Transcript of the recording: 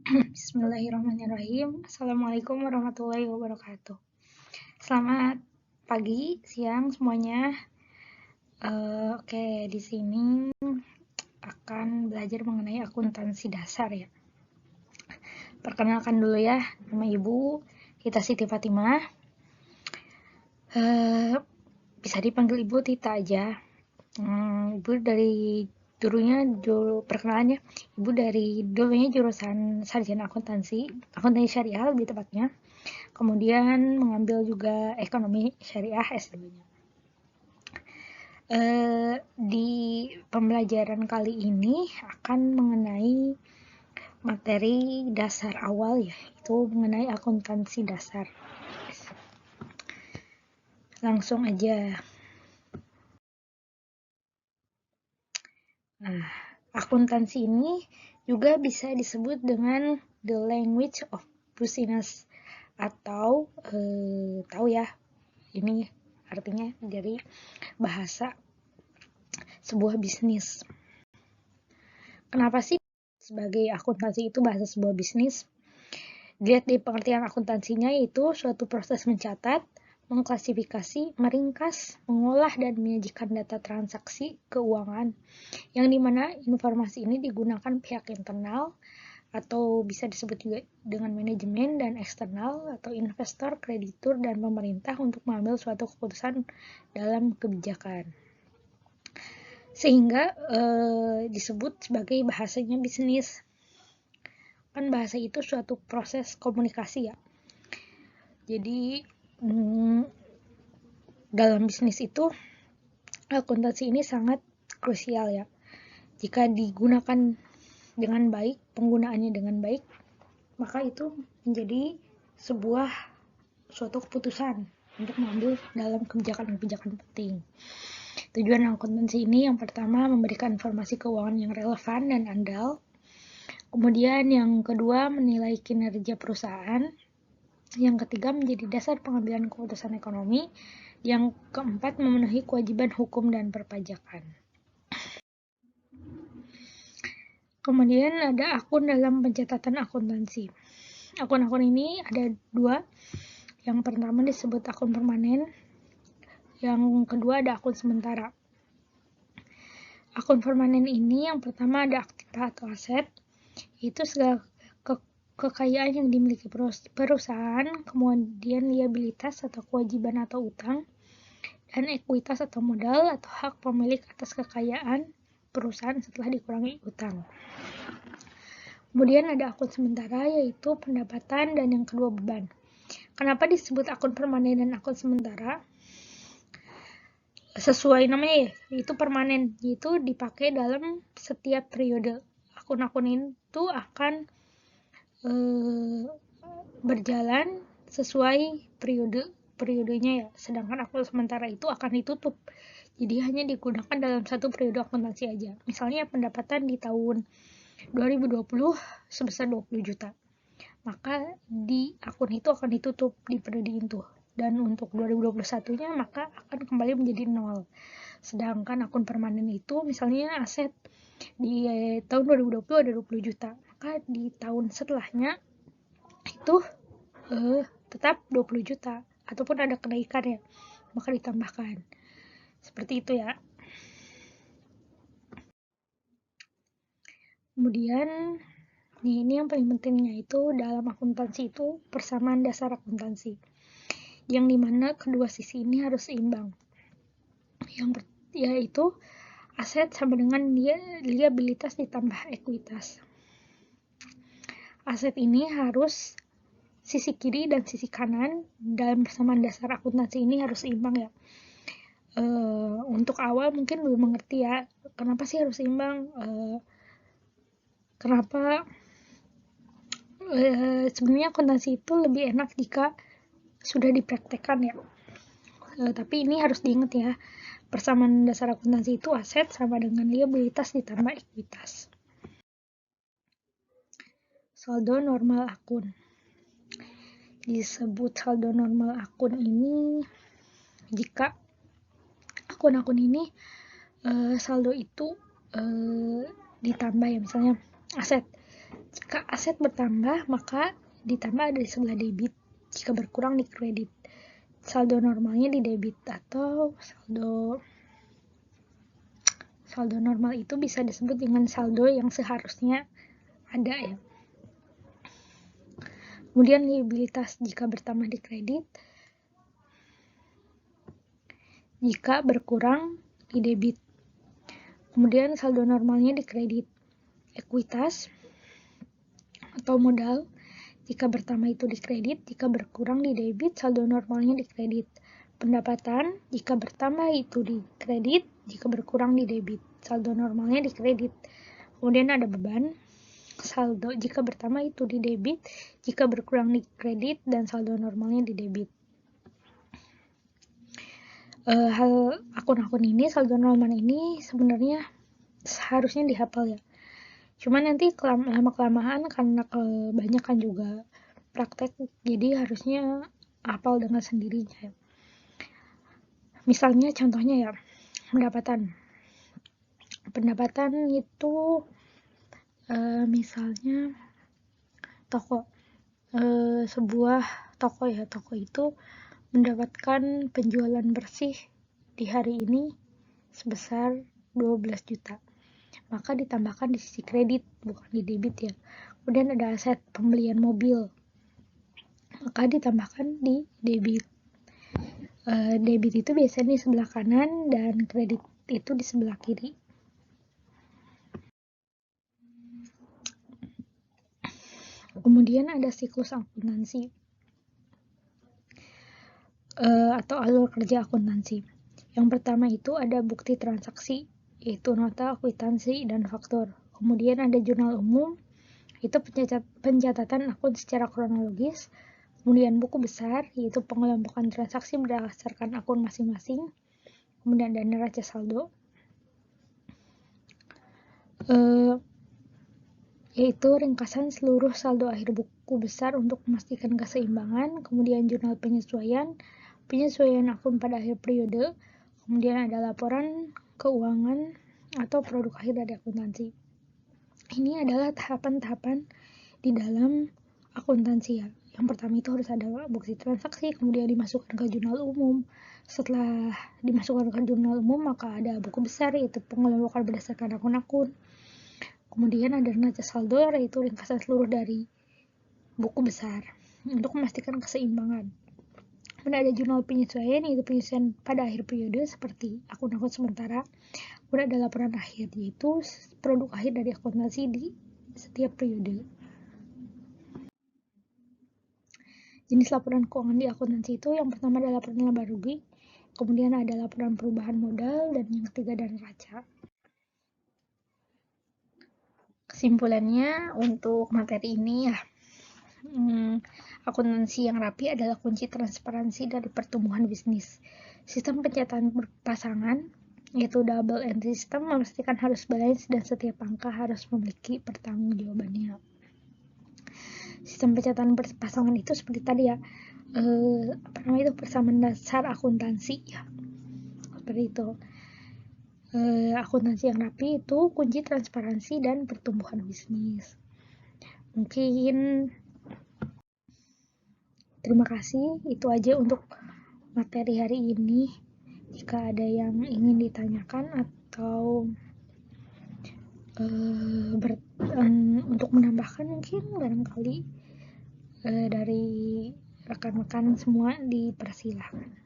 Bismillahirrahmanirrahim. Assalamualaikum warahmatullahi wabarakatuh. Selamat pagi, siang semuanya. Oke, di sini akan belajar mengenai akuntansi dasar ya. Perkenalkan dulu ya, nama Ibu Tita Siti Fatimah. Bisa dipanggil Ibu Tita aja. Ibu dari perkenalannya, Ibu dari dulunya jurusan sarjana akuntansi syariah lebih tepatnya. Kemudian mengambil juga ekonomi syariah S2-nya. Di pembelajaran kali ini akan mengenai materi dasar awal ya, itu mengenai akuntansi dasar. Langsung aja. Nah, akuntansi ini juga bisa disebut dengan the language of business atau tahu ya, ini artinya dari bahasa sebuah bisnis. Kenapa sih sebagai akuntansi itu bahasa sebuah bisnis? Dilihat di pengertian akuntansinya, yaitu suatu proses mencatat, mengklasifikasi, meringkas, mengolah, dan menyajikan data transaksi keuangan, yang dimana informasi ini digunakan pihak internal atau bisa disebut juga dengan manajemen dan eksternal atau investor, kreditur, dan pemerintah untuk mengambil suatu keputusan dalam kebijakan. Sehingga disebut sebagai bahasanya bisnis. Kan bahasa itu suatu proses komunikasi ya. Jadi dalam bisnis itu akuntansi ini sangat krusial ya. Jika digunakan dengan baik, penggunaannya dengan baik, maka itu menjadi suatu keputusan untuk mengambil dalam kebijakan-kebijakan penting. Tujuan akuntansi ini yang pertama memberikan informasi keuangan yang relevan dan andal. Kemudian yang kedua menilai kinerja perusahaan. Yang ketiga menjadi dasar pengambilan keputusan ekonomi. Yang keempat memenuhi kewajiban hukum dan perpajakan. Kemudian ada akun dalam pencatatan akuntansi. Akun-akun ini ada dua. Yang pertama disebut akun permanen. Yang kedua ada akun sementara. Akun permanen ini yang pertama ada aktiva atau aset, itu segala kekayaan yang dimiliki perusahaan, kemudian liabilitas atau kewajiban atau utang, dan ekuitas atau modal atau hak pemilik atas kekayaan perusahaan setelah dikurangi utang. Kemudian ada akun sementara, yaitu pendapatan, dan yang kedua beban. Kenapa disebut akun permanen dan akun sementara? Sesuai namanya ya, itu permanen, yaitu dipakai dalam setiap periode. Akun-akun itu akan berjalan sesuai periodenya ya, sedangkan akun sementara itu akan ditutup, jadi hanya digunakan dalam satu periode akuntansi aja. Misalnya pendapatan di tahun 2020 sebesar 20 juta, maka di akun itu akan ditutup di periode itu, dan untuk 2021-nya maka akan kembali menjadi 0. Sedangkan akun permanen itu misalnya aset di tahun 2020 ada 20 juta, maka di tahun setelahnya itu tetap 20 juta ataupun ada kenaikan ya, maka ditambahkan. Seperti itu ya. Kemudian ini yang paling pentingnya itu dalam akuntansi itu persamaan dasar akuntansi, yang dimana kedua sisi ini harus seimbang. Yaitu aset sama dengan liabilitas ditambah ekuitas. Aset ini harus sisi kiri dan sisi kanan dalam persamaan dasar akuntansi ini harus seimbang ya. Untuk awal mungkin belum mengerti ya, kenapa sih harus seimbang, kenapa sebenarnya akuntansi itu lebih enak jika sudah dipraktekkan ya. Tapi ini harus diingat ya, persamaan dasar akuntansi itu aset sama dengan liabilitas ditambah ekuitas. Saldo normal akun. Disebut saldo normal akun ini jika akun-akun ini saldo itu ditambah ya, misalnya aset Jika aset bertambah, maka ditambah dari sebelah debit. Jika berkurang di kredit. Saldo normalnya di debit atau saldo normal itu bisa disebut dengan saldo yang seharusnya ada ya. Kemudian liabilitas jika bertambah di kredit, jika berkurang di debit. Kemudian saldo normalnya di kredit. Ekuitas atau modal jika bertambah itu di kredit, jika berkurang di debit, saldo normalnya di kredit. Pendapatan jika bertambah itu di kredit, jika berkurang di debit, saldo normalnya di kredit. Kemudian ada beban, saldo jika bertambah itu di debit, jika berkurang di kredit, dan saldo normalnya di debit. Hal akun-akun ini, saldo normal ini sebenarnya seharusnya dihafal ya. Cuman nanti lama-kelamaan karena kebanyakan juga praktek, jadi harusnya hafal dengan sendirinya ya. Misalnya contohnya ya, pendapatan itu misalnya toko, sebuah toko itu mendapatkan penjualan bersih di hari ini sebesar 12 juta, maka ditambahkan di sisi kredit, bukan di debit ya. Kemudian ada aset pembelian mobil, maka ditambahkan di debit. Debit itu biasanya di sebelah kanan dan kredit itu di sebelah kiri. Kemudian ada siklus akuntansi atau alur kerja akuntansi. Yang pertama itu ada bukti transaksi, yaitu nota, kwitansi, dan faktur. Kemudian ada jurnal umum, itu pencatatan akun secara kronologis. Kemudian buku besar, yaitu pengelompokan transaksi berdasarkan akun masing-masing. Kemudian ada neraca saldo, yaitu ringkasan seluruh saldo akhir buku besar untuk memastikan keseimbangan. Kemudian jurnal penyesuaian akun pada akhir periode. Kemudian ada laporan keuangan atau produk akhir dari akuntansi. Ini adalah tahapan-tahapan di dalam akuntansi ya. Yang pertama itu harus ada bukti transaksi, kemudian dimasukkan ke jurnal umum. Setelah dimasukkan ke jurnal umum, maka ada buku besar, yaitu pengelompokan berdasarkan akun-akun. Kemudian ada neraca saldo, yaitu ringkasan seluruh dari buku besar untuk memastikan keseimbangan. Kemudian ada jurnal penyesuaian, yaitu penyesuaian pada akhir periode seperti akun-akun sementara. Kemudian ada laporan akhir, yaitu produk akhir dari akuntansi di setiap periode. Jenis laporan keuangan di akuntansi itu yang pertama adalah laporan laba rugi, kemudian ada laporan perubahan modal, dan yang ketiga ada neraca. Kesimpulannya untuk materi ini ya, akuntansi yang rapi adalah kunci transparansi dari pertumbuhan bisnis. Sistem pencatatan berpasangan, yaitu double entry system, memastikan harus balance dan setiap angka harus memiliki pertanggungjawabannya. Sistem pencatatan berpasangan itu seperti tadi ya, persamaan dasar akuntansi ya, seperti itu. Akuntansi yang rapi itu kunci transparansi dan pertumbuhan bisnis. Mungkin terima kasih, itu aja untuk materi hari ini. Jika ada yang ingin ditanyakan atau untuk menambahkan, mungkin barangkali dari rekan-rekan semua dipersilahkan.